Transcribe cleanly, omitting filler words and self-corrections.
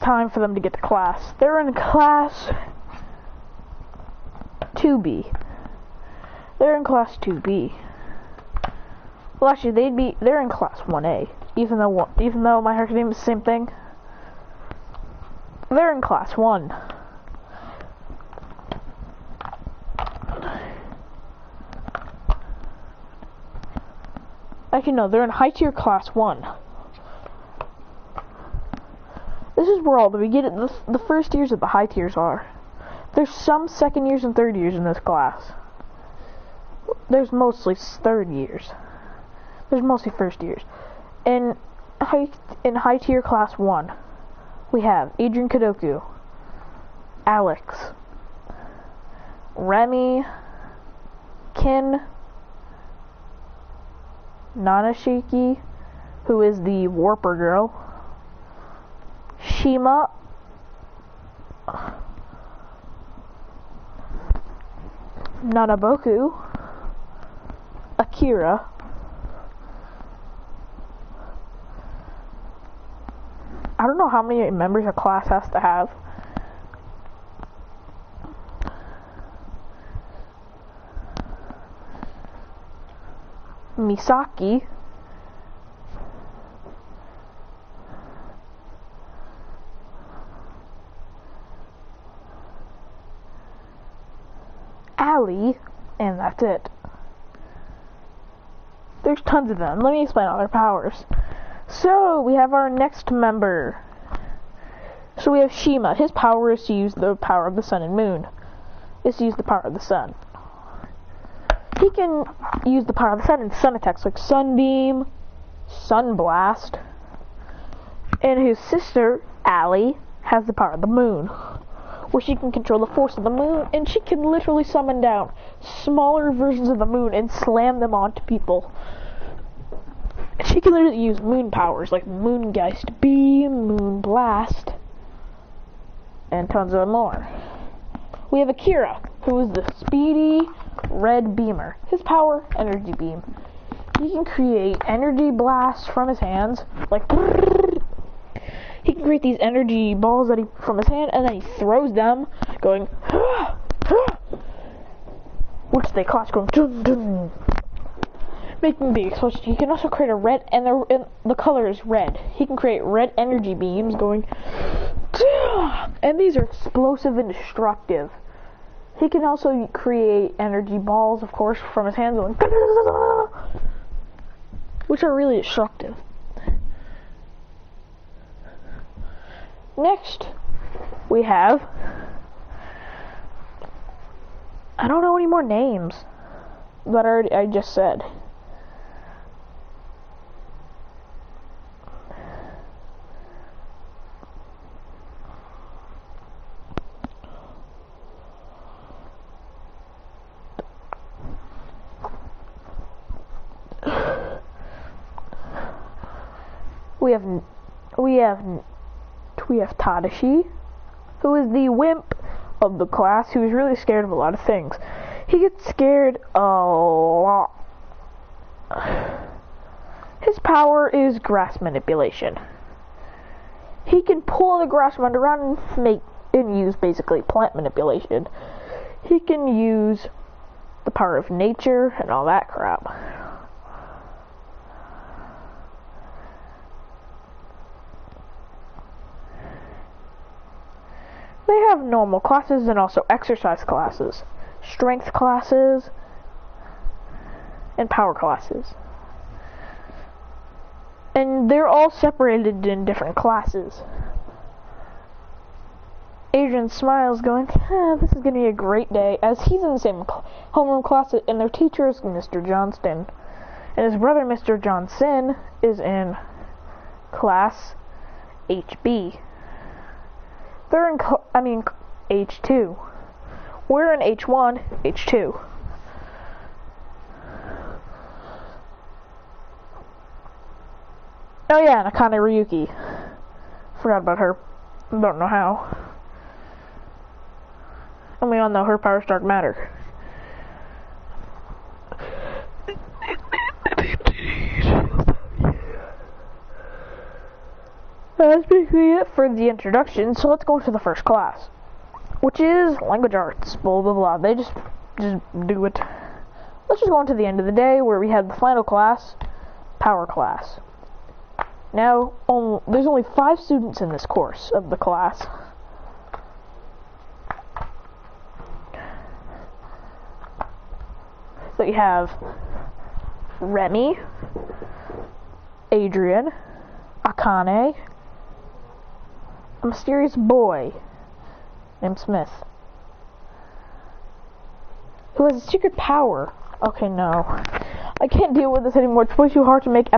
time for them to get to class. They're in class 2B. They're in class 2B. Well, actually, they're in class 1A. Even though My Hero Academia is the same thing. They're in class 1. Actually, no, they're in high tier class 1. This is where all the first years of the high tiers are. There's some second years and third years in this class. There's mostly third years. There's mostly first years. In high tier class 1, we have Adrian Kadoku, Alex, Remy, Kin, Nanashiki, who is the Warper girl, Shima, Nanaboku, Akira, I don't know how many members a class has to have. Misaki, Ali, and that's it. There's tons of them. Let me explain all their powers. So, we have our next member. So we have Shima. His power is to use the power of the sun and moon. Is to use the power of the sun. He can use the power of the sun in sun attacks like Sunbeam, Sunblast. And his sister, Ali, has the power of the moon, where she can control the force of the moon, and she can literally summon down smaller versions of the moon and slam them onto people. She can literally use moon powers like Moongeist Beam, Moon Blast, and tons of more. We have Akira, who is the speedy red beamer. His power, energy beam. He can create energy blasts from his hands, like he can create these energy balls from his hand, and then he throws them, going which they clash, going dun, dun, making big explosions. He can also create a red, and the color is red. He can create red energy beams going, and these are explosive and destructive. He can also create energy balls, of course, from his hands going, which are really destructive. Next, we have, I don't know any more names that I just said. We have Tadashi, who is the wimp of the class, who is really scared of a lot of things. He gets scared a lot. His power is grass manipulation. He can pull the grass around and use basically plant manipulation. He can use the power of nature and all that crap. They have normal classes and also exercise classes, strength classes, and power classes. And they're all separated in different classes. Adrian smiles, going, this is going to be a great day, as he's in the same homeroom class, and their teacher is Mr. Johnston. And his brother, Mr. Johnson, is in class HB. They're in, H2. We're in H1, H2. Oh yeah, and Akane Ryuki. Forgot about her. Don't know how. And we all know her power's dark matter. That's basically it for the introduction, so let's go into the first class, which is language arts, blah blah blah. They just do it. Let's just go on to the end of the day where we have the final class, power class. Now, there's only 5 students in this course of the class. So you have Remy, Adrian, Akane, a mysterious boy named Smith, who has a secret power. Okay, no. I can't deal with this anymore. It's way too hard to make